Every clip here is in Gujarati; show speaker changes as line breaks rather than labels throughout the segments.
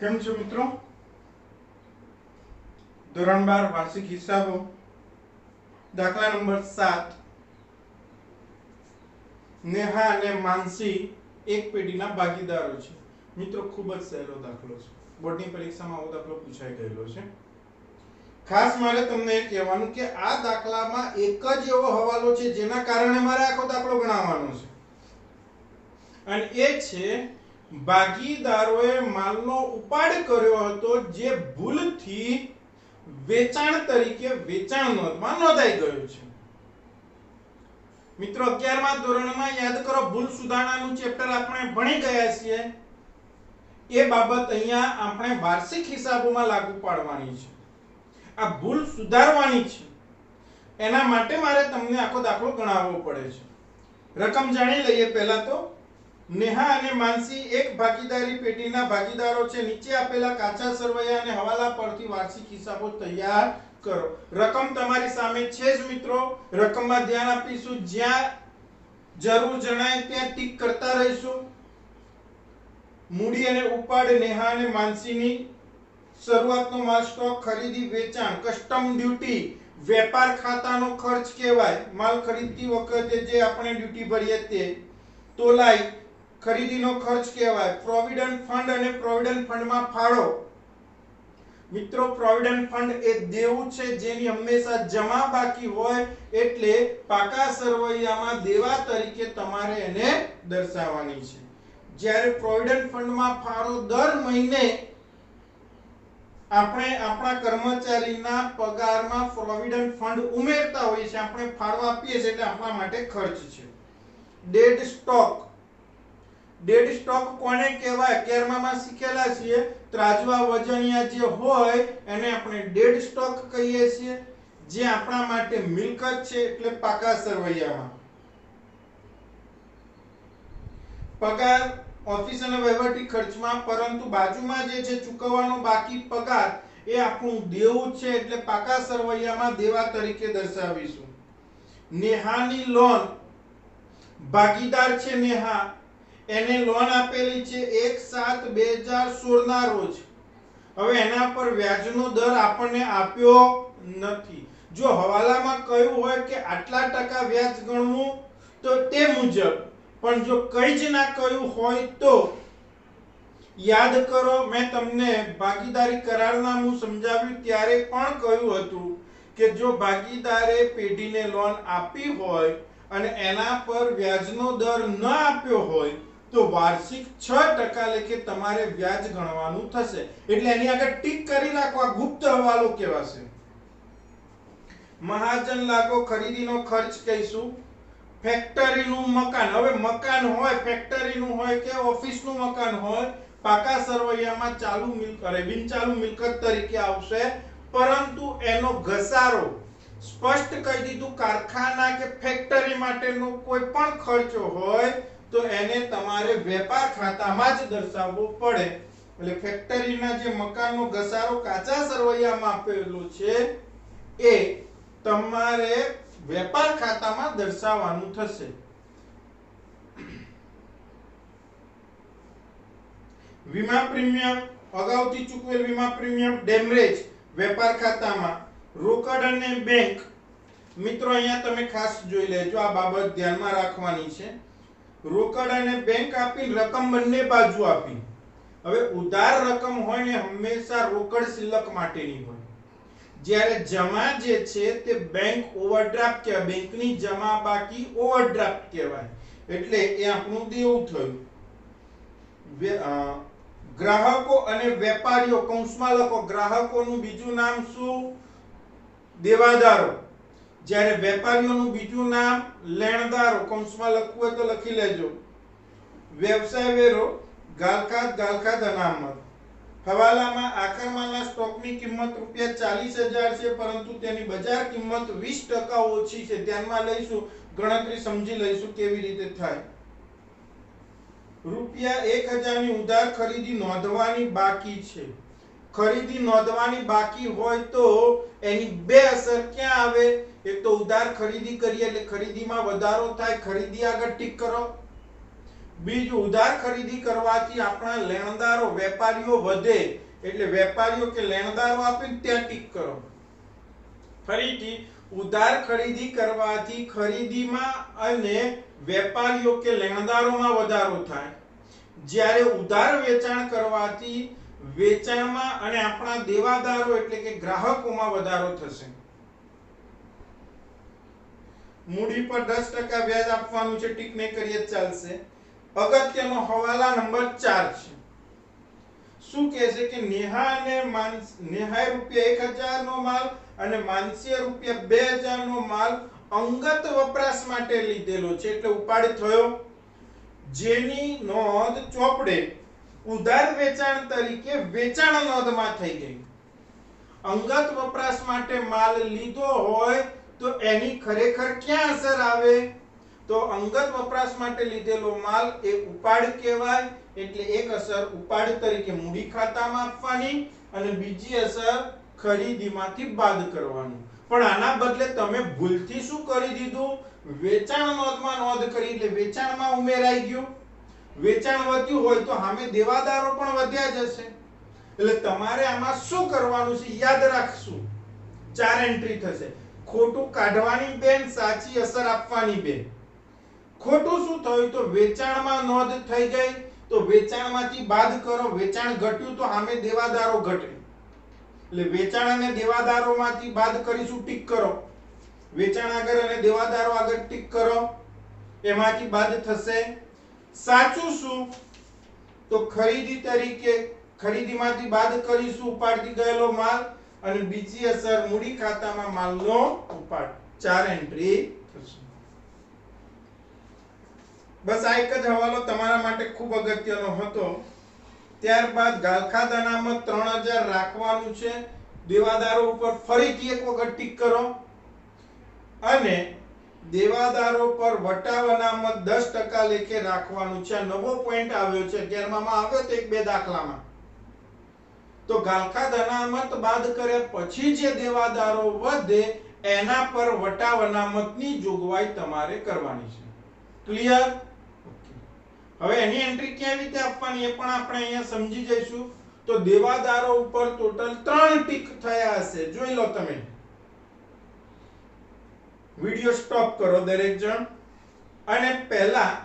કેમ છો મિત્રો? ધોરણ 12 વાર્ષિક હિસાબો દાખલા નંબર 7 નેહા અને માનસી એક પેઢીના ભાગીદારો છે. મિત્રો ખૂબ જ સહેલો દાખલો છે. બોર્ડની પરીક્ષામાં આવો દાખલો પૂછાઈ ગયેલો છે. ખાસ મારે તમને એ કહેવાનું કે આ દાખલામાં એક જ એવો હવાલો છે જેના કારણે મારે આખો દાખલો ગણાવવાનો છે, અને એ છે ભાગીદારોએ માલનો ઉપાડ કર્યો હતો જે ભૂલથી વેચાણ તરીકે વેચાણ નોંધમાં નોંધાઈ ગયો છે. મિત્રો 11મા ધોરણમાં યાદ કરો, ભૂલ સુધારણાનું ચેપ્ટર આપણે ભણી ગયા છીએ. એ બાબત અહીંયા આપણે વાર્ષિક હિસાબોમાં લાગુ પાડવાની છે. આ ભૂલ સુધારવાની છે, એના માટે મારે તમને આખો દાખલો ગણાવવો પડે છે. રકમ જાણી લઈએ. પહેલા તો નેહા અને માનસી એક ભાગીદારી પેઢીના ભાગીદારો છે. નીચે આપેલા કાચા સરવૈયા અને હવાલા પરથી વાર્ષિક હિસાબો તૈયાર કરો. રકમ તમારી સામે છે જ મિત્રો. રકમમાં ધ્યાન આપીશું, જ્યાં જરૂર જણાય ત્યાં ટીક કરતા રહીશું. મૂડી અને ઉપાડ નેહા અને માનસીની શરૂઆતનો માલ સ્ટોક, ખરીદી વેચાણ, કસ્ટમ ડ્યુટી, વેપાર ખાતાનો ખર્ચ કહેવાય. માલ ખરીદતી વખતે જે આપણે ડ્યુટી ભરીએ તે. તોલાઈ ખરીદીનો ખર્ચ કહેવાય. પ્રોવિડન્ટ ફંડ અને પ્રોવિડન્ટ ફંડમાં ફાળો. મિત્રો પ્રોવિડન્ટ ફંડ એ દેવું છે જેની હંમેશા જમા બાકી હોય, એટલે પાકા સરવૈયામાં દેવા તરીકે તમારે એને દર્શાવવાની છે. જ્યારે પ્રોવિડન્ટ ફંડમાં ફાળો દર મહિને આપણે આપણા કર્મચારીના પગારમાં પ્રોવિડન્ટ ફંડ ઉમેરતા હોઈએ છીએ, આપણે ફાળો આપીએ છીએ, એટલે આપણા માટે ખર્ચ છે. Dead stock. ડેડ સ્ટોક કોને કહેવાય? 11માં શીખેલા છીએ. ત્રાજવા વજનિયા જે હોય એને આપણે ડેડ સ્ટોક કહીએ છીએ, જે આપણા માટે મિલકત છે, એટલે પાકા સરવૈયામાં. પગાર ઓફિસ અને વહીવટી ખર્ચમાં, પરંતુ બાજુમાં જે છે ચૂકવવાનો બાકી પગાર એ આપણું દેવું છે, એટલે પાકા સરવૈયામાં દેવા તરીકે દર્શાવીશું. નેહાની લોન. ભાગીદાર છે નેહા, એને લોન આપેલી છે 1/7/2016 ના રોજ. હવે એના પર વ્યાજનો દર આપણને આપ્યો નથી. જો હવાલામાં કહ્યું હોય કે આટલા ટકા વ્યાજ ગણવું તો તે મુજબ, પણ જો કંઈ જ ના કહ્યું હોય તો યાદ કરો, મેં તમને ભાગીદારી કરારનામું સમજાવ્યું ત્યારે પણ કહ્યું હતું કે જો ભાગીદારે પેઢીને લોન આપી હોય અને એના પર વ્યાજનો દર ન આપ્યો હોય તો વાર્ષિક 6% લેખે તમારે વ્યાજ ગણવાનું થશે. એટલે એની આગળ ટીક કરી નાખો, આ ગુપ્ત હવાલો કહેવાશે. મહાજન લાગો ખરીદીનો ખર્ચ કહીશું. ફેક્ટરીનું મકાન. હવે મકાન હોય, ફેક્ટરીનું હોય કે ઓફિસનું મકાન હોય, પાકા સરવૈયામાં ચાલુ મિલકત, બિનચાલુ મિલકત તરીકે આવશે, પરંતુ એનો ઘસારો સ્પષ્ટ કહી દીધું. કારખાના કે ફેક્ટરી માટેનો કોઈ પણ ખર્ચો હોય તો એને તમારે વેપાર ખાતામાં જ દર્શાવવો પડે. એટલે ફેક્ટરીના જે મકાનનો ઘસારો કાચા સરવૈયામાં આપેલો છે એ તમારે વેપાર ખાતામાં દર્શાવવાનું થશે. વીમા પ્રીમિયમ, અગાઉથી ચૂકવેલ વીમા પ્રીમિયમ, ડેમરેજ વેપાર ખાતામાં. રોકડ અને બેંક. મિત્રો અહીંયા તમે ખાસ જોઈ લેજો, આ બાબત ધ્યાનમાં રાખવાની છે. રોકડ અને બેંક આપી, રકમ બંને બાજુ આપી. હવે ઉધાર રકમ હોય ને હંમેશા રોકડ શિલ્લક માટેની હોય, જ્યારે જમા જે છે તે બેંક ઓવરડ્રાફ્ટ કહેવાય. બેંકની જમા બાકી ઓવરડ્રાફ્ટ કહેવાય, એટલે એ આપણું દેવું થયું. ગ્રાહકો અને વેપારીઓ કૌંસમાં લખો. ગ્રાહકોનું બીજું નામ શું? દેવાદારો. જ્યારે વેપારીઓનું બીજું નામ લેણદારો. કૌંસમાં લખવું હોય તો લખી લેજો. વ્યવસાય વેરો, ગાલખાત અનામત. હવાલામાં આખર માલના સ્ટોકની કિંમત ₹40,000 છે, પરંતુ તેની બજાર કિંમત 20% ઓછી છે. ધ્યાનમાં લઈશું, ગણતરી સમજી લઈશું કેવી રીતે થાય. ₹1,000 ની ઉધાર ખરીદી નોંધવાની બાકી છે. ખરીદી નોંધવાની બાકી હોય તો એની બે અસર ક્યાં આવે? એક તો ઉધાર ખરીદી કરીએ એટલે ખરીદીમાં વધારો થાય, ખરીદી આગળ ટીક કરો. બીજું, ઉધાર ખરીદી કરવાથી આપણા લેણદારો વેપારીઓ વધે, એટલે વેપારીઓ કે લેણદારો આપે ત્યાં ટીક કરો. ફરીથી, ઉધાર ખરીદી કરવાથી ખરીદીમાં અને વેપારીઓ કે લેણદારોમાં વધારો થાય, જ્યારે ઉધાર વેચાણ કરવાથી વેચાણમાં અને આપણા દેવાદારો એટલે કે ગ્રાહકોમાં વધારો થશે. મૂડી પર 10% વ્યાજ આપવાનું છે, ટીક નહીં કરીએ ચાલશે. અગત્યનો હવાલા નંબર 4 છે. શું કહે છે કે નેહાએ રૂપિયા 1000 નો માલ અને માનસીએ રૂપિયા 2000 નો માલ અંગત વપરાશ માટે લીધેલો છે, એટલે ઉપાડ થયો, જેની નોંધ ચોપડે ઉધાર વેચાણ તરીકે વેચાણ નોંધમાં થઈ ગઈ. અંગત વપરાશ માટે માલ લીધો હોય તો એની ખરેખર ક્યાં અસર આવે? તો અંગત વપરાશ માટે લીધેલો માલ એ ઉપાડ કહેવાય, એટલે એક અસર ઉપાડ તરીકે મૂડી ખાતામાં આપવાની અને બીજી અસર ખરીદીમાંથી બાદ કરવાનું. પણ આના બદલે તમે ભૂલથી શું કરી દીધું? વેચાણ નોંધમાં નોંધ કરી, એટલે વેચાણમાં ઉમેરાઈ ગયું. વેચાણ વધ્યું હોય તો સામે દેવાદારો પણ વધ્યા જશે. એટલે તમારે આમાં શું કરવાનું છે યાદ રાખશું. 4 એન્ટ્રી થશે. ખોટું કાઢવાની બેન, સાચી અસર આપવાની બેન. ખોટું શું થયું? તો વેચાણમાં નોંધ થઈ ગઈ તો વેચાણમાંથી બાદ કરો. વેચાણ ઘટ્યું તો સામે દેવાદારો ઘટે, એટલે વેચાણ અને દેવાદારોમાંથી બાદ કરીશું, ટીક કરો. વેચાણ આગળ અને દેવાદારો આગળ ટીક કરો, એમાંથી બાદ થશે. સાચું શું? તો ખરીદી તરીકે ખરીદીમાંથી બાદ કરીશું ઉપાડથી ગયેલો માલ, અને બીજી અસર મૂડી ખાતામાં માલનો ઉપાડ. 4 એન્ટ્રી થશે. બસ આ એક જ હવાલો તમારા માટે ખૂબ અગત્યનો હતો. ત્યારબાદ ગાલખાદ અનામત 3000 રાખવાનું છે. દેવાદારો ઉપર ફરીથી એક વખત ટીક કરો, અને દેવાદારો પર વટાવ અનામત 10% લેખે રાખવાનું છે. આ નવો પોઈન્ટ આવ્યો છે, 11માં આવ્યો તો 1-2 દાખલામાં. તો ગાલખાદ અનામત બાદ કર્યા પછી જે દેવાદારો વધે એના પર વટાવ અનામતની જોગવાઈ તમારે કરવાની છે. ક્લિયર? હવે એની એન્ટ્રી કેવી રીતે આપવાની એ પણ આપણે અહીંયા સમજી જઈશું. તો દેવાદારો ઉપર ટોટલ 3 ટીક થયા હશે, જોઈ લો તમે. વિડિયો સ્ટોપ કરો દરેક જણ, અને પહેલા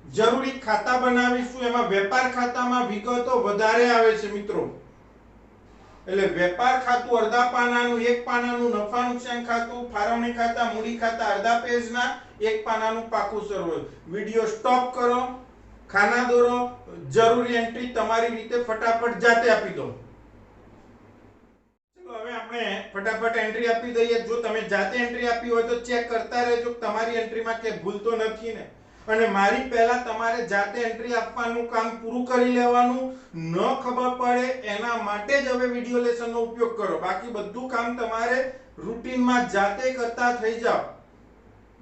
જરૂરી ખાતા બનાવીશું. એમાં વેપાર ખાતામાં વિગતો વધારે આવે છે મિત્રો, એટલે વેપાર ખાતું અડધા પાનાનું, 1 પાનાનું નફા નુકસાન ખાતું, ફાળવણી ખાતા, મૂડી ખાતા અડધા પેજના, 1 પાનાનું પાકું સરવૈયું. વિડિયો સ્ટોપ કરો, ખાના દોરો, જરૂરી એન્ટ્રી તમારી રીતે ફટાફટ જાતે આપી દો. ચલો હવે આપણે ફટાફટ એન્ટ્રી આપી દઈએ. જો તમે જાતે એન્ટ્રી આપી હોય તો ચેક કરતા રહેજો તમારી એન્ટ્રીમાં કે ભૂલ તો નથી ને. અને મારી પહેલા તમારે જાતે એન્ટ્રી આપવાનું કામ પૂરું કરી લેવાનું. ન ખબર પડે એના માટે જ હવે વિડિયો લેસનનો ઉપયોગ કરો. બાકી બધું કામ તમારે રૂટીનમાં જાતે કરતા થઈ જાવ.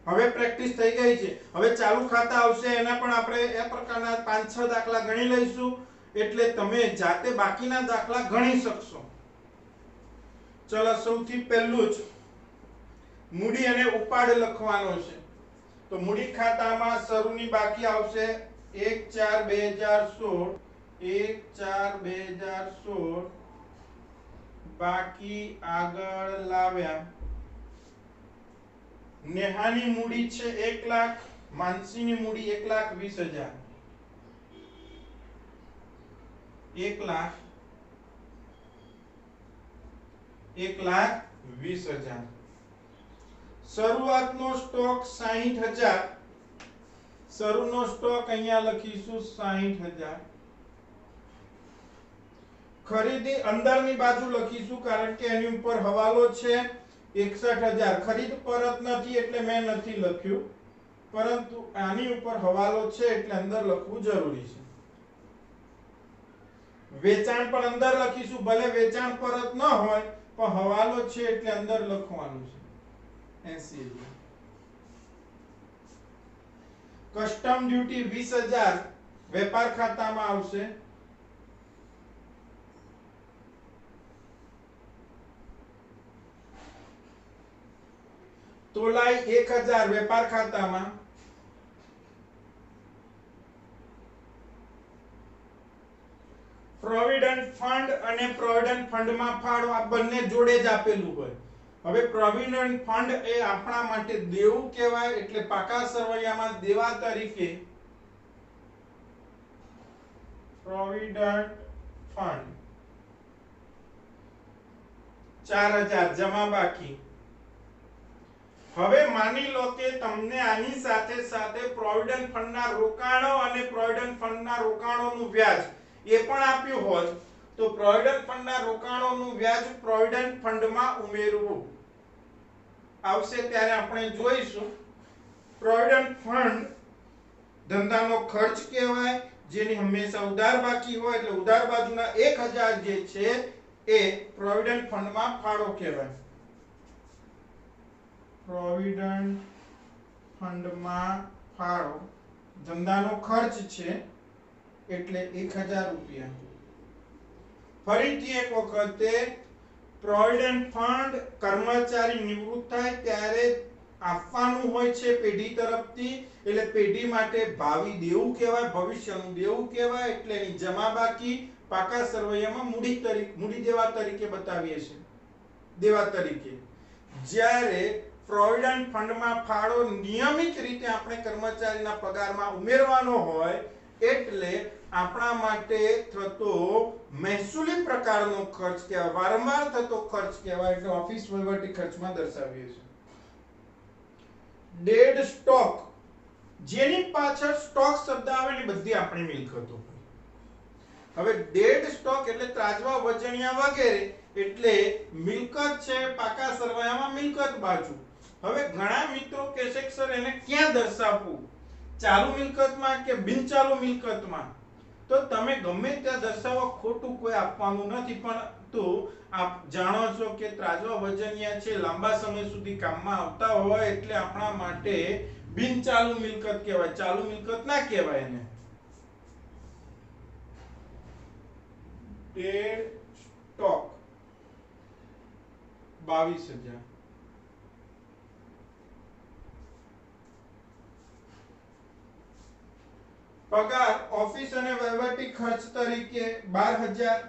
હવે પ્રેક્ટિસ થઈ ગઈ છે. હવે ચાલુ ખાતા આવશે, એના પણ આપણે એ પ્રકારના 5-6 દાખલા ગણી લઈશું, એટલે તમે જાતે બાકીના દાખલા ગણી શકશો. ચલો સૌથી પહેલું જ મૂડી અને ઉપાડ લખવાનો છે. તો મૂડી ખાતામાં શરૂની બાકી આવશે 1/4/2016, 1/4/2016 બાકી આગળ લાવ્યા. નેહાની મૂડી છે 1 લાખ, માનસીની મૂડી 1,20,000. 1,20,000. શરૂઆતનો સ્ટોક 60,000. શરૂનો સ્ટોક અહીંયા લખીશું 60,000. ખરીદી અંદરની બાજુ લખીશું કારણ કે એની ઉપર હવાલો છે 61,000. ખરીદ પરત નથી એટલે મેં નથી લખ્યું, પરંતુ આની ઉપર હવાલો છે એટલે અંદર લખવું જરૂરી છે. વેચાણ પણ અંદર લખીશું, ભલે વેચાણ પરત ન હોય પણ હવાલો છે એટલે અંદર લખવાનું છે 80,000. કસ્ટમ ડ્યુટી 20,000 વેપાર ખાતામાં આવશે. તોલાઈ 1,000 વેપાર ખાતામાં. પ્રોવિડન્ટ ફંડ અને પ્રોવિડન્ટ ફંડમાં ફાળો આ બંને જોડે જ આપેલું હોય. હવે પ્રોવિડન્ટ ફંડ એ આપણા માટે દેવું કહેવાય એટલે પાકા સરવૈયામાં દેવા તરીકે પ્રોવિડન્ટ ફંડ 4000 જમા બાકી. હવે માની લો કે તમને આની સાથે સાથે પ્રોવિડન્ટ ફંડના રોકાણો અને પ્રોવિડન્ટ ફંડના રોકાણોનું વ્યાજ એ પણ આપ્યું હોય તો પ્રોવિડન્ટ ફંડના રોકાણોનું વ્યાજ પ્રોવિડન્ટ ફંડમાં ઉમેરવું આવશે ત્યારે આપણે જોઈશું. પ્રોવિડન્ટ ફંડ ધંધાનો ખર્ચ કહેવાય જેની હંમેશા ઉધાર બાકી હોય એટલે ઉધાર બાજુના 1000 જે છે એ પ્રોવિડન્ટ ફંડમાં ફાળો કહેવાય. પ્રોવિડન્ટ ફંડમાં ફાળો ધંધાનો ખર્ચ છે એટલે 1000 રૂપિયા. ફરીથી એક વખતે પ્રોવિડન્ટ ફંડ કર્મચારી નિવૃત્ત થાય ત્યારે આપવાનું હોય છે પેઢી તરફથી એટલે પેઢી માટે ભાવિ દેવું કહેવાય, ભવિષ્યનું દેવું કહેવાય એટલે એની જમા બાકી પાકા સરવૈયામાં મૂડી દેવા તરીકે બતાવીએ છીએ દેવા તરીકે. જ્યારે પ્રોવિડન્ટ ફંડમાં ફાળો નિયમિત રીતે આપણે કર્મચારીના પગારમાં ઉમેરવાનો હોય એટલે આપણા માટે થતો મહેસૂલી પ્રકારનો ખર્ચ કહેવાય, વારંવાર થતો ખર્ચ કહેવાય એટલે ઓફિસ વહીવટી ખર્ચમાં દર્શાવીએ છીએ. ડેડ સ્ટોક જેની પાછળ સ્ટોક શબ્દ આવે ને બધી આપણી મિલકતો. હવે ડેડ સ્ટોક એટલે ત્રાજવા વજણિયા વગેરે એટલે મિલકત છે પાકા સરવૈયામાં મિલકત બાજુ. હવે ઘણા મિત્રો કહેશે કે સર એને ક્યાં દર્શાવવું, ચાલુ મિલકતમાં કે બિન ચાલુ મિલકતમાં? તો તમે ગમે ત્યાં દર્શાવો, ખોટું કોઈ આપવાનું નથી, પરંતુ આપ જાણો છો કે ત્રાજવા વજનિયા છે લાંબા સમય સુધી કામમાં આવતા હોય એટલે આપણા માટે બિન ચાલુ મિલકત કહેવાય, ચાલુ મિલકત ના કહેવાય એને. Dead stock 22000. પગાર ઓફિસ અને વહીવટી ખર્ચ તરીકે 12000.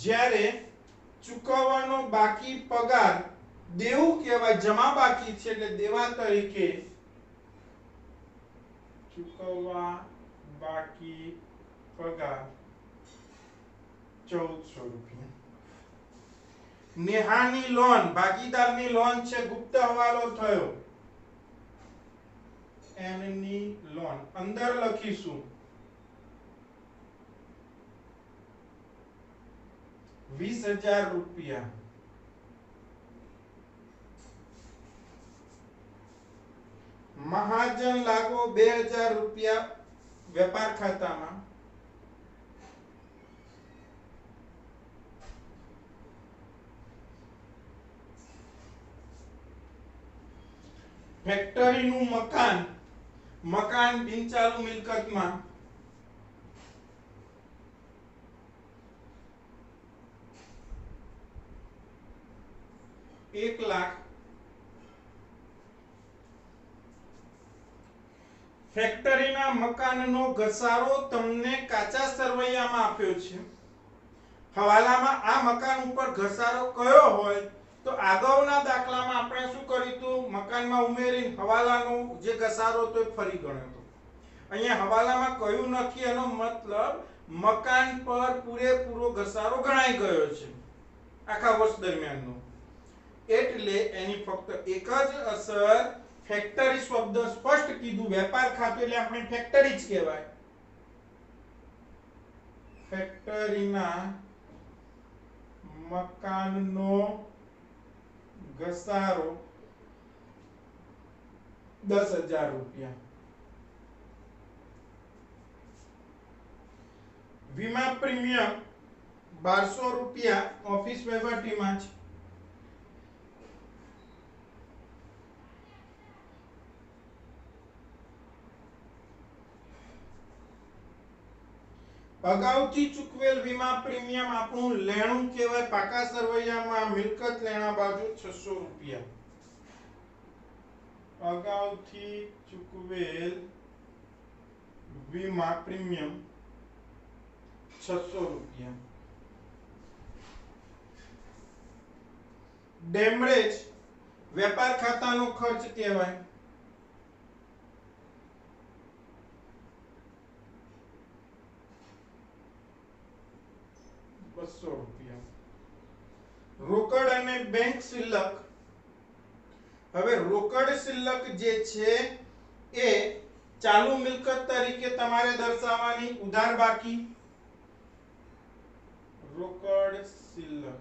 જ્યારે ચૂકવવાનો બાકી પગાર દેવું કહેવાય, જમા બાકી છે એટલે દેવા તરીકે ચૂકવવા બાકી પગાર 1400 રૂપિયા. નેહાની લોન ભાગીદારની લોન છે, ગુપ્ત હવાલો થયો એની લોન અંદર લખીશું 20000 રૂપિયા. મહાજન લાગો 2000 રૂપિયા વેપાર ખાતામાં. ફેક્ટરીનું મકાન બિનચાલુ મિલકતમાં. ₹1,00,000. ફેક્ટરીના મકાનનો ઘસારો તમને કાચા સરવૈયામાં આપ્યો છે. હવાલામાં આ મકાન ઉપર ઘસારો કયો હોય તો આગળના દાખલામાં આપણે શું કર્યું હતું, મકાનમાં ઉમેરી હવાલાનો જે ઘસારો હતો એ ફરી ગણ્યો હતો. અહીંયા હવાલામાં કયું નથી એનો મતલબ મકાન પર પૂરેપૂરો ઘસારો ગણાઈ ગયો છે આખા વર્ષ દરમિયાનનો, એટલે એની ફક્ત એક જ અસર. ફેક્ટરી શબ્દ સ્પષ્ટ કીધું, વેપાર ખાતું એટલે આપણે ફેક્ટરી જ કહેવાય. ફેક્ટરીના મકાનનો ઘસારો 10000 રૂપિયા. વીમા પ્રીમિયમ 1200 રૂપિયા ઓફિસ વહીવટીમાં છે. અગાઉથી ચૂકવેલ વીમા પ્રીમિયમ આપણું લેણું કહેવાય, પાકા સરવૈયામાં મિલકત લેણા બાજુ 600 રૂપિયા. અગાઉથી ચૂકવેલ વીમા પ્રીમિયમ 600 રૂપિયા. ડેમરેજ વેપાર ખાતાનો ખર્ચ કહેવાય. ₹200. રોકડ અને બેંક શિલ્લક. હવે રોકડ શિલ્લક જે છે એ ચાલુ મિલકત તરીકે તમારે દર્શાવવાની. ઉધાર બાકી રોકડ શિલ્લક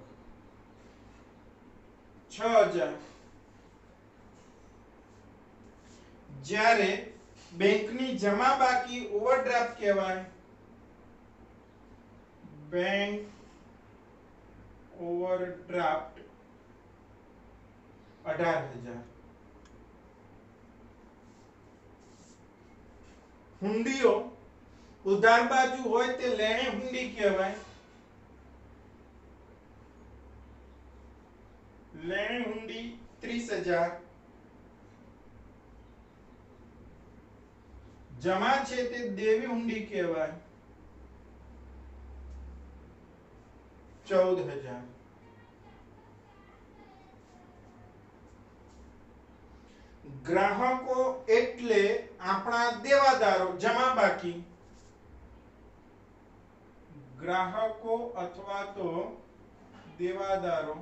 6000. જ્યારે બેંકની જમા બાકી ઓવરડ્રાફ્ટ કહેવાય. Bank overdraft 18000. હુંડીઓ ઉધાર બાજુ હોય તે લેણી હુંડી કહેવાય. લેણી હુંડી 30000. જમા છે તે દેવી હુંડી કહેવાય. 14000. ગ્રાહકો એટલે આપણા દેવાદારો. જમા બાકી ગ્રાહકો અથવા તો દેવાદારો.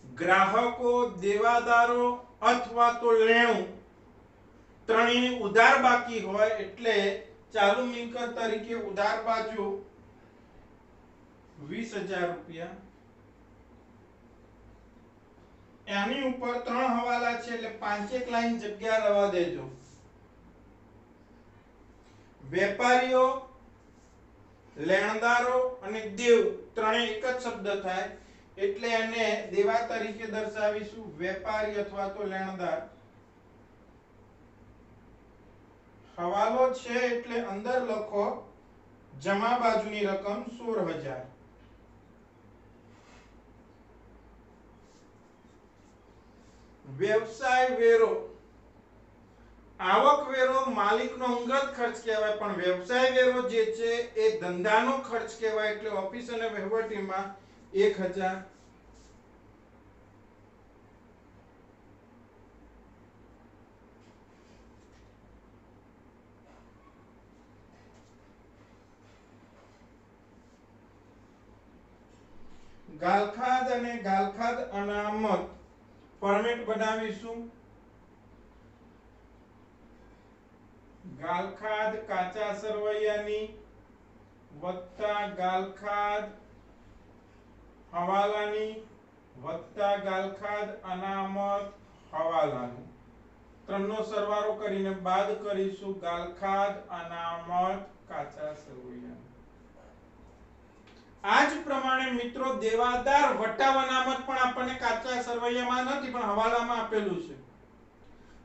ગ્રાહકો, દેવાદારો અથવા તો લેણું ત્રણેયની ઉધાર બાકી હોય એટલે ચાલુ મિલકત તરીકે ઉધાર બાજુ 20000 રૂપિયા. એની ઉપર 3 હવાલા છે એટલે 5 લાઈન જગ્યા રહેવા દેજો. વેપારીઓ, લેણદારો અને દેવ ત્રણેય એક જ શબ્દ થાય એટલે એને દેવા તરીકે દર્શાવીશું. વેપારી અથવા તો લેણદાર. હવાલો છે એટલે અંદર લખો જમા બાજુની રકમ 16000. વ્યવસાય વેરો. આવક વેરો માલિકનો અંગત ખર્ચ કહેવાય પણ વ્યવસાય વેરો જે છે એ ધંધાનો ખર્ચ કહેવાય એટલે ઓફિસ અને વહીવટીમાં 1000. ગાલખાદ અને ગાલખાદ અનામત ફોર્મેટ બનાવીશું. ગાલખાદ કાચા સરવૈયાની વત્તા ગાલખાદ હવાલાની વત્તા ગાલખાદ અનામત હવાલાનું ત્રણનો સરવાળો કરીને બાદ કરીશું ગાલખાદ અનામત કાચા સરવૈયા. આ જ પ્રમાણે મિત્રો દેવાદાર વટાવ અનામત પણ આપણને કાચા સરવૈયામાં નથી પણ હવાલામાં આપેલું છે.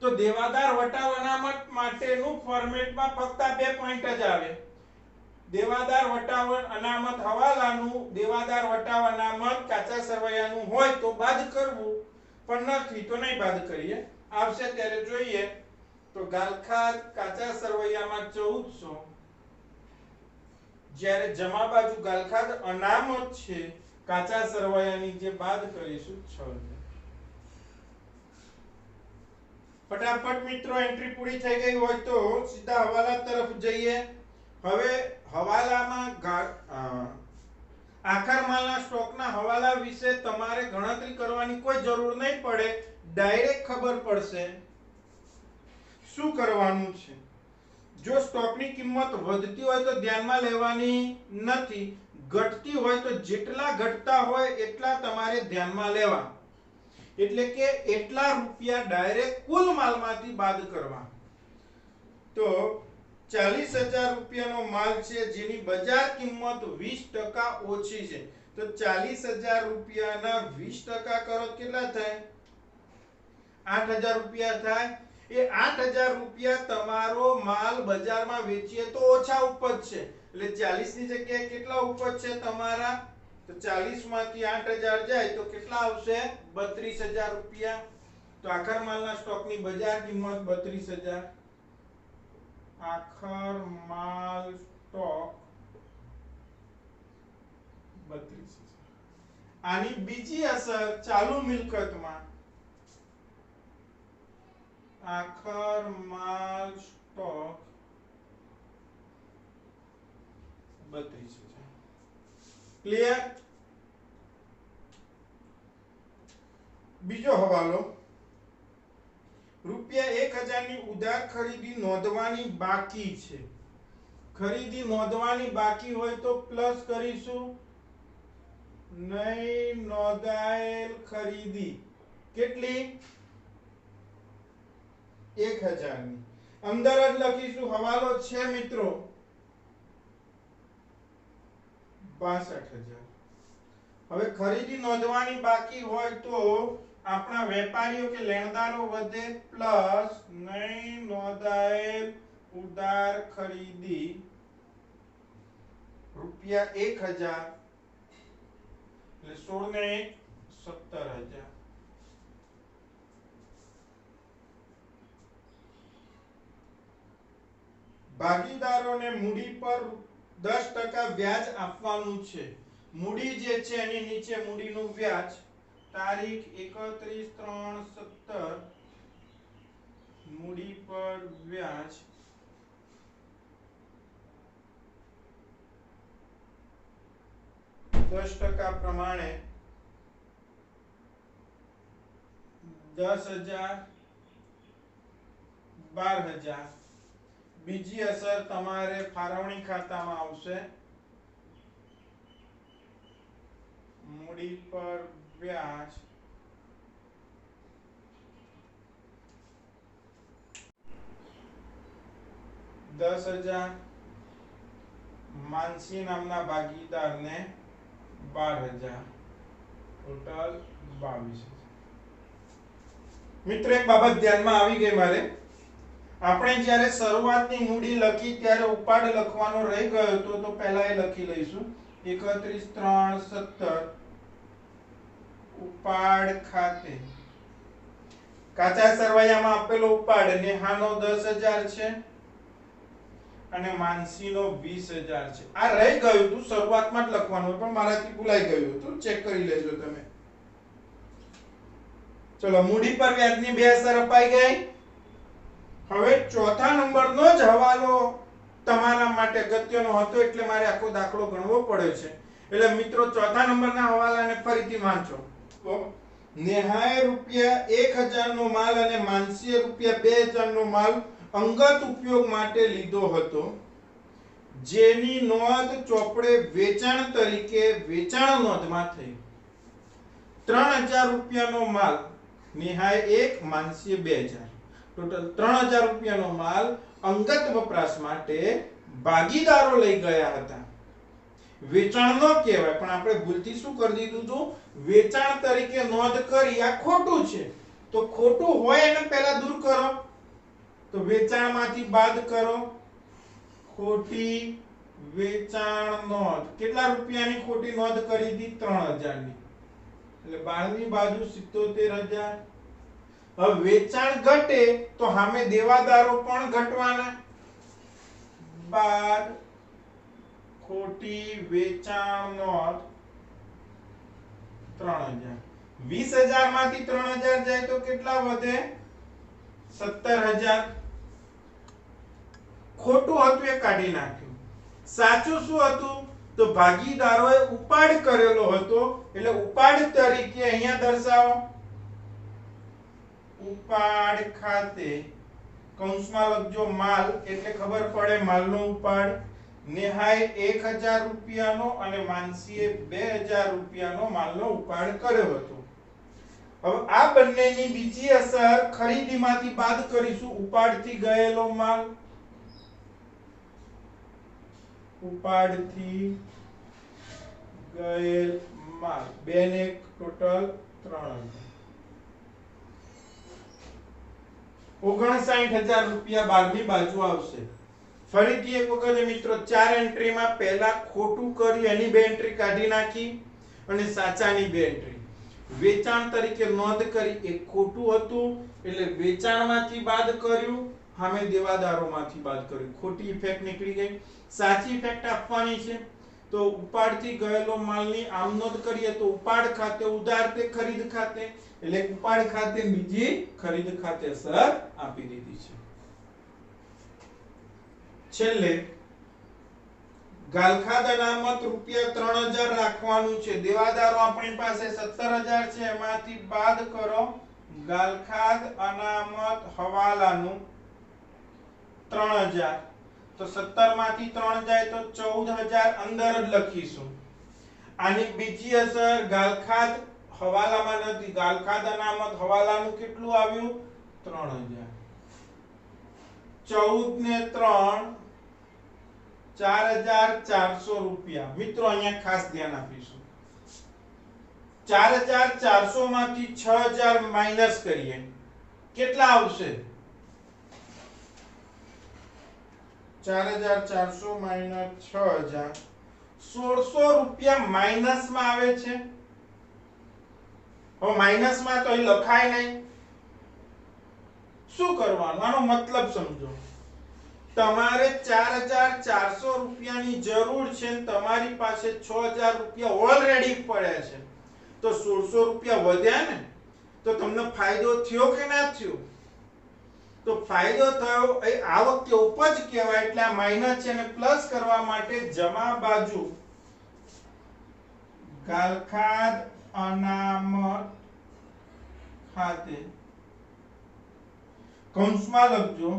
તો દેવાદાર વટાવ અનામત માટેનું ફોર્મેટમાં ફક્ત 2 પોઈન્ટ જ આવે. દેવાદાર વટાવ અનામત હવાલાનું, દેવાદાર વટાવ અનામત કાચા સરવૈયાનું હોય તો બાદ કરવું પણ નથી તો નહીં બાદ કરીએ. આવશે ત્યારે જોઈએ. તો ગાલખાદ કાચા સરવૈયામાં 1400 જ્યારે જમા બાજુ ગાલખાદ અનામત છે કાચા સરવૈયાની જે બાદ કરીશું 6000. ફટાફટ મિત્રો એન્ટ્રી પૂરી થઈ ગઈ હોય તો સીધા હવાલા તરફ જઈએ. હવે હવાલામાં આખર માલના સ્ટોકના હવાલા વિશે તમારે ગણતરી કરવાની કોઈ જરૂર નહીં પડે. ડાયરેક્ટ ખબર પડશે શું કરવાનું છે. જો સ્ટોકની કિંમત વધતી હોય તો ધ્યાનમાં લેવાની નથી. ઘટતી હોય તો જેટલા ઘટતા હોય એટલા તમારે ધ્યાનમાં લેવા. એટલે કે એટલા રૂપિયા ડાયરેક્ટ કુલ માલમાંથી બાદ કરવા. તો 40000 રૂપિયાનો માલ છે જેની બજાર કિંમત 20% ઓછી છે. તો 40000 રૂપિયાના 20% કરો કેટલા થાય? 8000 રૂપિયા થાય. એ 8000 રૂપિયા તમારો માલ બજારમાં વેચીએ તો ઓછા ઉપજ છે એટલે 40 ની જગ્યાએ કેટલા ઉપજ છે તમારા તો 40 માંથી 8000 જાય તો કેટલા આવશે 32000 રૂપિયા તો આખર માલના સ્ટોકની બજાર કિંમત 32000 આખર માલ સ્ટોક 32000 આની બીજી અસર ચાલુ મિલકતમાં આખર માલ સ્ટોક 32000 ક્લિયર બીજો હવાલો ₹1000 ની ઉધાર ખરીદી નોંધવાની બાકી છે ખરીદી નોંધવાની બાકી હોય તો પ્લસ કરીશું નહીં નોંધાયેલ ખરીદી કેટલી 1000 ની અંદર જ લખીશું હવાલો છે મિત્રો 62000 હવે ખરીદી નોંધવાની બાકી હોય તો આપણા વેપારીઓ કે લેણદારો વધે પ્લસ નહીં નોંધાયેલ ઉધાર ખરીદી ₹1000 એટલે 16 ને 17000 ભાગીદારોને મૂડી પર 10% વ્યાજ આપવાનું છે મૂડી જે છે એની નીચે મૂડીનું વ્યાજ તારીખ 31/3/17 મૂડી પર વ્યાજ 10% પ્રમાણે 10000 12000 બીજી અસર તમારે ફાળવણી ખાતામાં આવશે મૂડી પર વ્યાજ 10000 માનસી નામના ભાગીદારને 12000 ટોટલ 22000 મિત્રો એક બાબત ધ્યાનમાં આવી ગઈ મારે આપણે જ્યારે શરૂઆતની મૂડી લખી ત્યારે ઉપાડ લખવાનો રહી ગયો તો પહેલા એ લખી લઈશું 31/3/17 ઉપાડ ખાતે કાચા સરવૈયામાં આપેલો ઉપાડ નેહાનો 10000 છે અને માનસીનો 20000 છે આ રહી ગયું હતું શરૂઆતમાં જ લખવાનું પણ મારાથી ભૂલાઈ ગયું હતું ચેક કરી લેજો તમે ચલો મૂડી પર વ્યાજની બે અસર અપાઈ ગઈ હવે ચોથા નંબરનો જ હવાલો તમારા માટે અગત્યનો હતો એટલે મારે આખો દાખલો ગણવો પડ્યો છે એટલે મિત્રો ચોથા નંબરના હવાલાને ફરીથી વાંચો તો નેહાએ ₹1000 નો માલ અને માનસીએ ₹2000 નો માલ અંગત ઉપયોગ માટે લીધો હતો જેની નોંધ ચોપડે વેચાણ તરીકે વેચાણ નોંધમાં થઈ ₹3000 નો માલ નેહાએ 1 માનસીએ 2000 ટોટલ ₹3000 નો માલ અંગત વપરાશ માટે ભાગીદારો લઈ ગયા હતા વેચાણ નો કહેવાય પણ આપણે ભૂલથી શું કરી દીધું હતું વેચાણ તરીકે નોંધ કરી આ ખોટું છે તો ખોટું હોય એને પહેલા દૂર કરો તો વેચાણમાંથી બાદ કરો ખોટી વેચાણ નોંધ કેટલા રૂપિયાની ખોટી નોંધ કરી હતી 3000 ની એટલે 12 ની બાજુ 77000 હવે વેચાણ ઘટે તો સામે દેવાદારો પણ ઘટવાના 12 ખોટી વેચાણ નોંધ 3000 20000 માંથી 3000 જાય તો કેટલા વધે 17000 ખોટું હતું એ કાઢી નાખ્યું સાચું શું હતું તો ભાગીદારોએ ઉપાડ કરેલો હતો એટલે ઉપાડ તરીકે અહીંયા દર્શાવો ઉપાડ ખાતે કૌંસમાં લખજો માલ એટલે ખબર પડે માલનો ઉપાડ નેહાએ ₹1000 નો અને માનસીએ ₹2000 નો માલનો ઉપાડ કર્યો હતો હવે આ બંનેની બીજી અસર ખરીદીમાંથી બાદ કરીશું ઉપાડથી ગયેલો માલ ઉપાડથી ગયેલ માલ બે ને ટોટલ 3000 ₹59000 12મી બાજુ આવશે ફરીથી એક વખત મિત્રો ચાર એન્ટ્રીમાં પહેલા ખોટું કરી એની બે એન્ટ્રી કાઢી નાખી અને સાચાની 2 એન્ટ્રી. વેચાણ તરીકે નોંધ કરી એ ખોટું હતું એટલે વેચાણમાંથી બાદ કર્યું, સામે દેવાદારોમાંથી બાદ કર્યું. ખોટી ઇફેક્ટ નીકળી ગઈ. સાચી ઇફેક્ટ આપવાની છે તો ઉપાડથી ગયેલો માલની આમ નોંધ કરીએ તો ઉપાડ ખાતે ઉધાર તે ખરીદ ખાતે, એટલે ઉપાડ ખાતે બીજી ખરીદ ખાતે અસર આપી દીધી છે. છેલ્લે ગાલખાદ અનામત રૂપિયા 3000 રાખવાનું છે. દેવાદારો આપણી પાસે 17000 છે, એમાંથી બાદ કરો ગાલખાદ અનામત હવાલાનું 3000. તો 17 માંથી 3 જાય તો 14000 અંદર જ લખીશું. આની બીજી અસર ગાલખાદ હવાલામાં નથી. ગાલખાદ અનામત હવાલાનું કેટલું આવ્યું? 3000. 14 ને 3 4400 રૂપિયા. મિત્રો અહીંયા ખાસ ધ્યાન આપીશું. 4400 માંથી 6000 માઈનસ કરીએ, કેટલા આવશે? 4400 માઈનસ 6000, 1600 રૂપિયા માઈનસ માં આવે છે. હવે માઈનસ માં તો અહીં લખાય નહીં. શું કરવાનું? આનો મતલબ સમજો. તમારે 4400 રૂપિયાની જરૂર છે ને તમારી પાસે 6000 રૂપિયા ઓલરેડી પડ્યા છે, તો 1600 રૂપિયા વધ્યા ને, તો તમને ફાયદો થયો કે ના થયો? તો ફાયદો થયો. એ આ વખતે ઉપજ કહેવાય એટલે આ માઈનસ છે, અને પ્લસ કરવા માટે જમા બાજુ ગાલખાદ અનામત ખાતે કૌંસમાં લખજો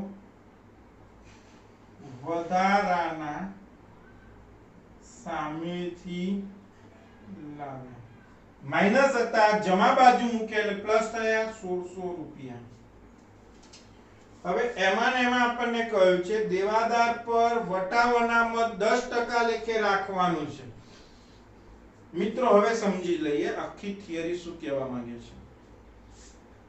વધારાના સામેથી લાવ્યા. માઈનસ હતા, જમા બાજુ મૂક્યા એટલે પ્લસ થયા 1600 રૂપિયા. હવે એમાં ને એમાં આપણને કહ્યું છે દેવાદાર પર વટાવ અનામત 10% લેખે રાખવાનું છે. મિત્રો હવે સમજી લઈએ આખી થિયરી શું કહેવા માંગે છે.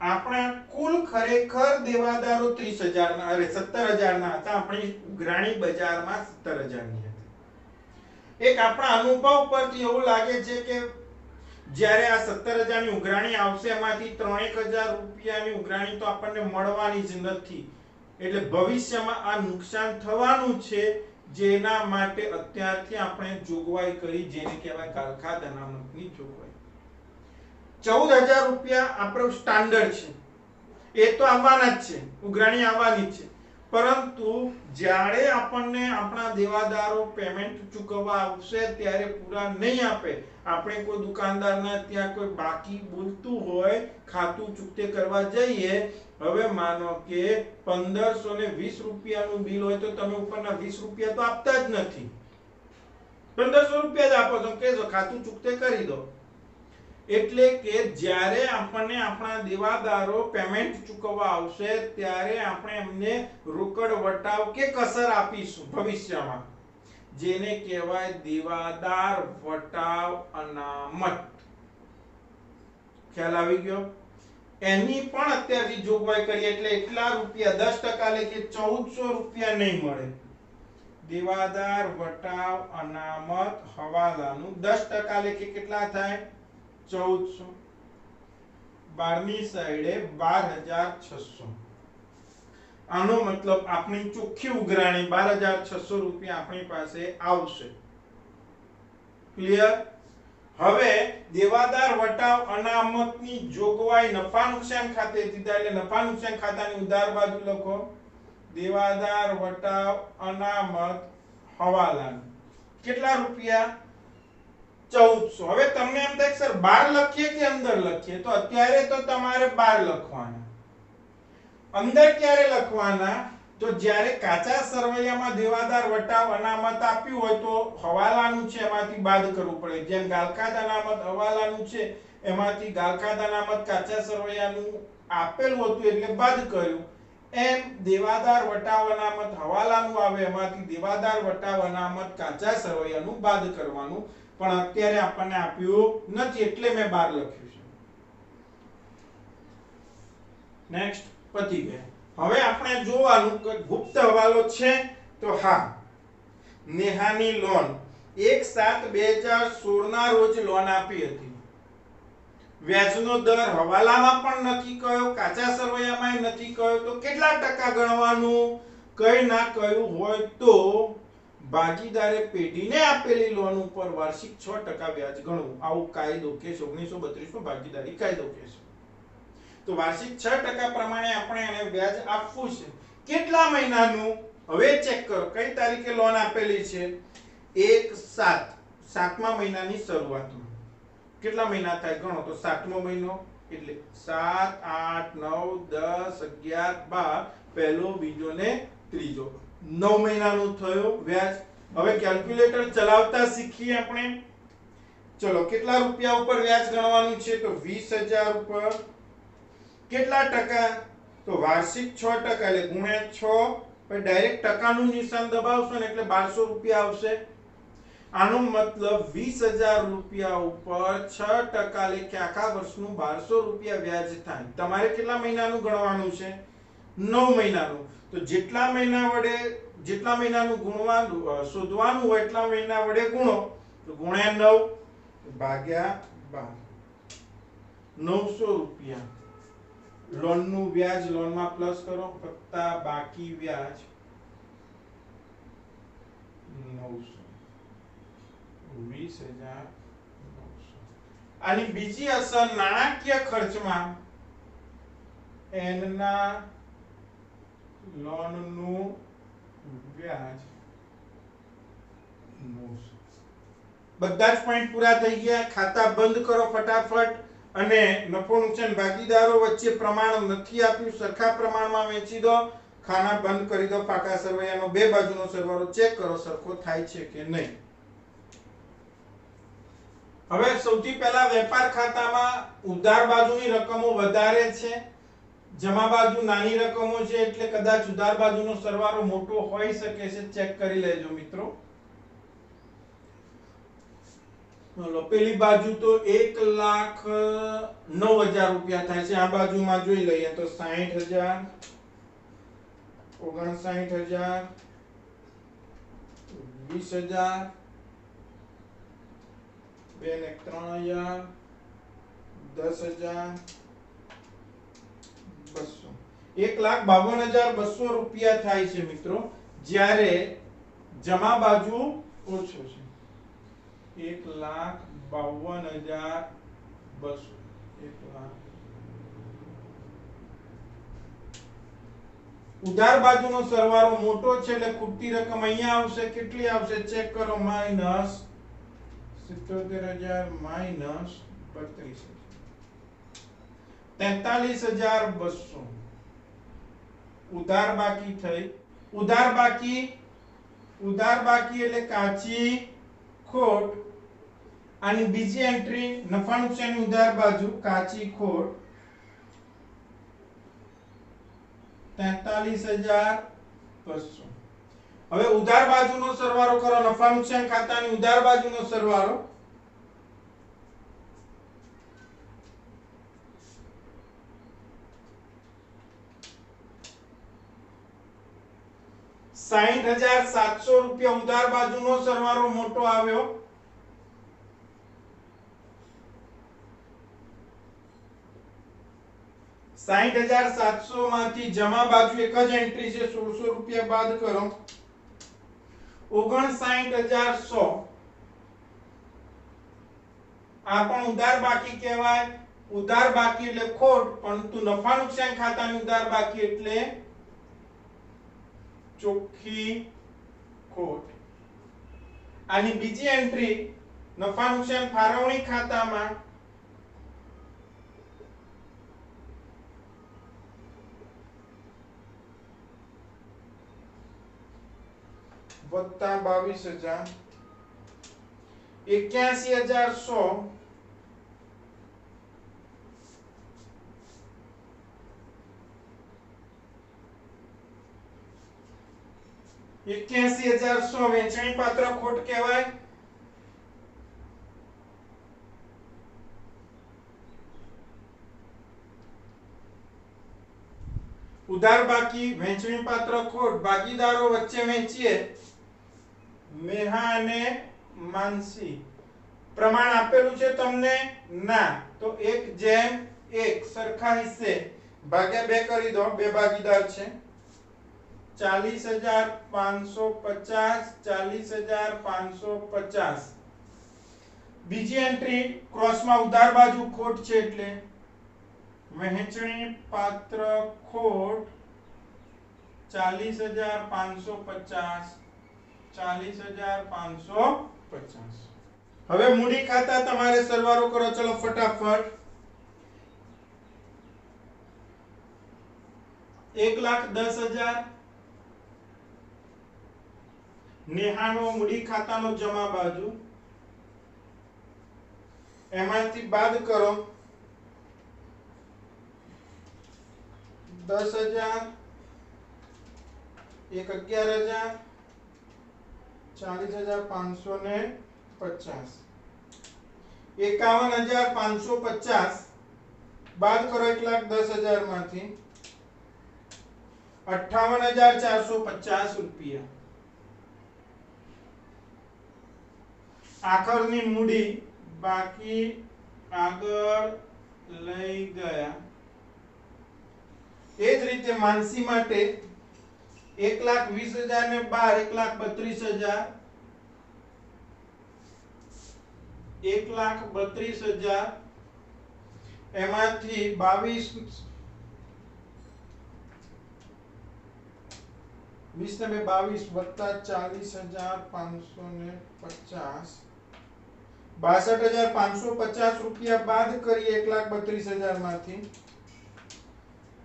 આપણા કુલ ખરેખર દેવાદારો 30000 ના 17000 ના હતા. આપણી ઉઘરાણી બજારમાં 17000 ની હતી. એક આપણા અનુભવ પરથી એવું લાગે છે કે જ્યારે આ 17000 ની ઉઘરાણી આવશે એમાંથી 3000 રૂપિયાની ઉઘરાણી તો આપણને મળવાની જ નથી, એટલે ભવિષ્યમાં આ નુકસાન થવાનું છે, જેના માટે અત્યારથી આપણે જોગવાઈ કરી, જેને કહેવાય ગાલખાદ અનામતની જોગવાઈ. 14000 રૂપિયા આપણો સ્ટાન્ડર્ડ છે, એ તો આવવાના જ છે, ઉઘરાણી આવવાની છે. પરંતુ જ્યારે આપણને આપણા દેવાદારો પેમેન્ટ ચૂકવવા આવશે ત્યારે પૂરા નહીં આપે, આપણે કોઈ દુકાનદારના ત્યાં કોઈ બાકી બોલતું હોય, ખાતું ચૂકતે કરવા જઈએ, હવે માનો કે 1520 રૂપિયાનું બિલ હોય તો તમે ઉપરના 20 રૂપિયા તો આપતા જ નથી, 1500 રૂપિયા જ આપો છો, કહેજો ખાતું ચૂકતે કરી દો. એટલે કે જ્યારે આપણને આપણા દેવાદારો પેમેન્ટ ચૂકવવા આવશે ત્યારે આપણે એમને રોકડ વટાવ કે કસર આપીશું ભવિષ્યમાં, જેને કહેવાય દેવાદાર વટાવ અનામત. ખ્યાલ આવી ગયો? એની પણ અત્યારથી જોગવાઈ કરી, એટલે એટલા રૂપિયા 10% લેખે 1400 રૂપિયા નહીં મળે. દેવાદાર વટાવ અનામત હવાલાનું 10% લેખે કેટલા થાય? 1400. 12 ની સાઈડે 12600. આનો મતલબ આપણી ચોખ્ખી ઉઘરાણી 12600 રૂપિયા આપણી પાસે આવશે. ક્લિયર? હવે દેવાદાર વટાવ અનામતની જોગવાઈ નફા નુકસાન ખાતે દીધા, એટલે નફા નુકસાન ખાતાની ઉધાર બાજુ લખો દેવાદાર વટાવ અનામત હવાલાનું કેટલા રૂપિયા? 1400. હવે તમને એમ થાય સર 12 લખીએ કે અંદર લખીએ, તો અત્યારે તો તમારે 12 લખવાના. અંદર ક્યારે લખવાના? તો જ્યારે કાચા સરવૈયામાં દેવાદાર વટાવ અનામત આપ્યું હોય તો હવાલાનું છે એમાંથી બાદ કરવું પડે. જેમ ગાલખાદ અનામત હવાલાનું છે એમાંથી ગાલખાદ અનામત કાચા સરવૈયાનું આપેલું હતું એટલે બાદ કર્યું, એમ દેવાદાર વટાવ અનામત હવાલાનું આવે એમાંથી દેવાદાર વટાવ અનામત કાચા સરવૈયાનું બાદ કરવાનું. પણ અત્યારે આપણને આપ્યું નથી એટલે મેં 12 લખ્યું છે. નેક્સ્ટ પતી ગયા. હવે આપણે જોવાનું કે ગુપ્ત હવાલો છે તો હા, નેહાની લોન 1/7/2016 ના રોજ લોન આપી હતી. વ્યાજનો દર હવાલામાં પણ નથી કહ્યો, કાચા સરવૈયામાં નથી કહ્યો, તો કેટલા ટકા ગણવાનું? કઈ ના કહ્યું હોય તો ભાગીદારે પેઢીને આપેલી લોન ઉપર વાર્ષિક 6% વ્યાજ ગણવું. આવું કાયદો કે 1932 નો ભાગીદારી કાયદો કે છે. તો વાર્ષિક 6% પ્રમાણે આપણે એને વ્યાજ આપવું છે. કેટલા મહિનાનું? હવે ચેક કરો કઈ તારીખે લોન આપેલી છે. 1/7 સાતમા મહિનાની શરૂઆતમાં. કેટલા મહિના થાય ગણો તો સાતમો મહિનો એટલે 7 8 9 10 11 12 પહેલો બીજો ને ત્રીજો 9 મહિનાનું થયો વ્યાજ. હવે કેલ્ક્યુલેટર ચલાવતા શીખીએ આપણે. ચલો કેટલા રૂપિયા ઉપર વ્યાજ ગણવાનું છે તો 20000 ઉપર. કેટલા ટકા? તો વાર્ષિક 6% એટલે ગુણ્યા 6 પછી ડાયરેક્ટ ટકાનું નિશાન દબાવશો ને એટલે 1200 રૂપિયા આવશે. આનો મતલબ 20000 રૂપિયા ઉપર 6% લેખે આખા વર્ષનું 1200 રૂપિયા વ્યાજ થાય. તમારે કેટલા મહિનાનું ગણવાનું છે? 9 મહિનાનું. તો જેટલા મહિનાનું ગુણવાનું શોધવાનું હોય એટલા મહિના વડે ગુણો તો ગુણ્યા 9 ભાગ્યા 12 900 રૂપિયા લોનનું વ્યાજ લોનમાં પ્લસ કરો વત્તા બાકી વ્યાજ 900 20900. આની બીજી અસર નાણાકીય ખર્ચમાં n ના લોનનું વ્યાજ 900. બધા જ પોઈન્ટ પૂરા થઈ ગયા. ખાતા બંધ કરો ફટાફટ. અને નફો નુકસાન ભાગીદારો વચ્ચે પ્રમાણ નથી આપ્યું, સરખા પ્રમાણમાં વેચી દો. ખાના બંધ કરી દો. પાકા સરવૈયાનો બે બાજુનો સરવાળો ચેક કરો સરખો થાય છે કે નહીં. હવે સૌથી પહેલા વેપાર ખાતામાં ઉધાર બાજુની રકમો વધારે છે, જમા બાજુ નાની રકમો છે, એટલે કદાચ ઉધાર બાજુનો સરવાળો મોટો હોઈ શકે છે. ચેક કરી લેજો મિત્રો. પેલી બાજુ તો 1,09,000 રૂપિયા થાય છે. આ બાજુમાં જોઈ લઈએ તો 60,000 59,000 20,000 બે ને 3,000 10,000 200 1,52,200 રૂપિયા થાય છે મિત્રો. જ્યારે જમા બાજુ ઓછો છે 1,52,200. ઉધાર બાજુનો સરવાળો મોટો છે એટલે ખૂટતી રકમ અહીંયા આવશે. કેટલી આવશે ચેક કરો. -77,000 -32,000 43,200 ઉધાર બાકી થઈ. ઉધાર બાકી એટલે કાચી ખોટ. આની બીજી એન્ટ્રી નફા નુકસાનની ઉધાર બાજુ કાચી ખોટ 43,200. હવે ઉધાર બાજુનો સરવાળો કરો. નફા નુકસાન ખાતાની ઉધાર બાજુનો સરવાળો ₹60,700 ઉધાર બાજુનો સરવાળો મોટો આવ્યો. ₹60,700 માંથી જમા બાજુ એક જ એન્ટ્રી છે ₹1,600 બાદ કરો. 59,100 આ પણ ઉધાર બાકી કહેવાય. ઉધાર બાકી એટલે ખોટ, પરંતુ નફા નુકસાન ખાતાની ઉધાર બાકી એટલે ચોખ્ખી ખોટ. આની બીજી એન્ટ્રી નફા નુકસાન ફાળવણી ખાતામાં વત્તા 22,000 81,100 81,100 વેચાણી પાત્ર ખોટ કહેવાય. ઉધાર બાકી વેચણી પાત્ર ખોટ ભાગીદારો વચ્ચે વેચીએ. મેહા અને માનસી પ્રમાણ આપેલું છે તમને ના તો 1/1 સરખા હિસ્સે ભાગ્યા 2 કરી દો બે ભાગીદાર છે 40550 40550 બીજી એન્ટ્રી ક્રોસમાં ઉધાર બાજુ ખોટ છે એટલે વહેંચણી પાત્ર ખોટ 40550 40550 હવે મૂડી ખાતા તમારે સરવાળો કરો ચલો ફટાફટ 1,10,000 નેહાનો મૂડી ખાતાનો જમા બાજુ એમાંથી બાદ કરો 10,000 એક 11,000 40,550 51,550 બાદ કરો 1,10,000 માંથી 58,450 રૂપિયા આખરની મૂડી બાકી આગળ લઈ ગયા એ જ રીતે માનસી માટે 1,20,000 ને 1,32,000 1,32,000 એમાંથી 22 20 ને 22 વત્તા 40,550 62,550 રૂપિયા બાદ કરીએ 1,32,000 માંથી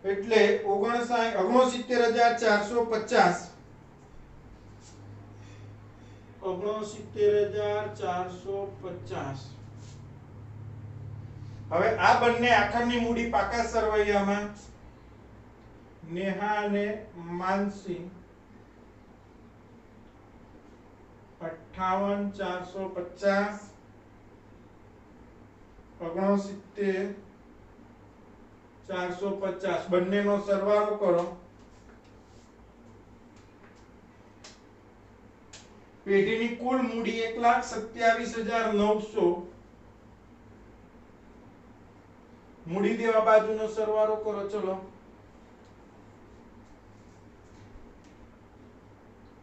એટલે 69,450 હવે આ બંને આખરની મૂડી પાકા સરવૈયામાં નેહા અને માનસી 58,450 69,450 બંનેનો સરવાળો કરો પેઢીની કુલ મૂડી 1,27,900 મૂડી દેવા બાજુનો સરવાળો કરો ચલો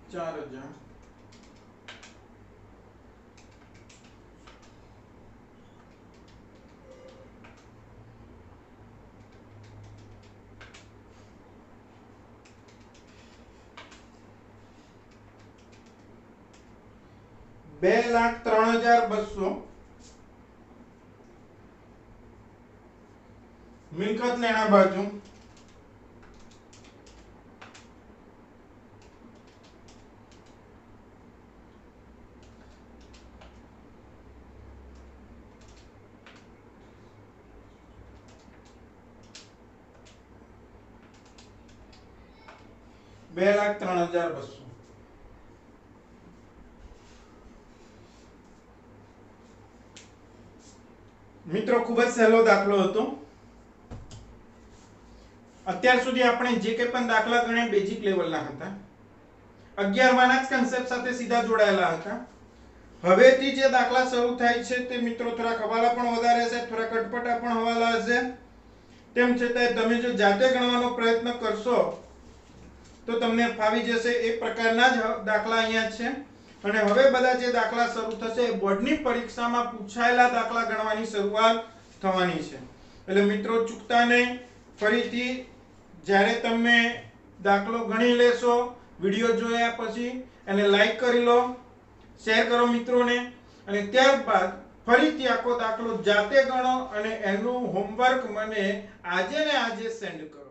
4,000 2,03,200 મિલકત લેણા બાજુ $2,03,200 મિત્રો ખૂબ જ સહેલો દાખલો હતો અત્યાર સુધી આપણે જે કંઈ પણ દાખલા ગણ્યા બેઝિક લેવલના હતા 11 વાના જ કન્સેપ્ટ સાથે સીધા જોડાયેલા હતા હવેથી જે દાખલા શરૂ થાય છે તે મિત્રો થોડા હવાલા પણ વધારે છે થોડા કટપટા પણ હવાલા હશે તેમ છતાં તમે જો જાતે ગણવાનો પ્રયત્ન કરશો તો તમને ફાવી જશે એ પ્રકારના જ દાખલા અહીંયા છે અને હવે બધા જે દાખલા શરૂ થશે બોર્ડની પરીક્ષામાં પૂછાયેલા દાખલા ગણવાની શરૂઆત થવાની છે એટલે મિત્રો ચૂકતા નહીં ફરીથી જ્યારે તમે દાખલો ગણી લેશો વિડિયો જોયા પછી એને લાઈક કરી લો શેર કરો મિત્રોને અને ત્યારબાદ ફરીથી આખો દાખલો જાતે ગણો અને એનું હોમવર્ક મને આજે ને આજે સેન્ડ કરો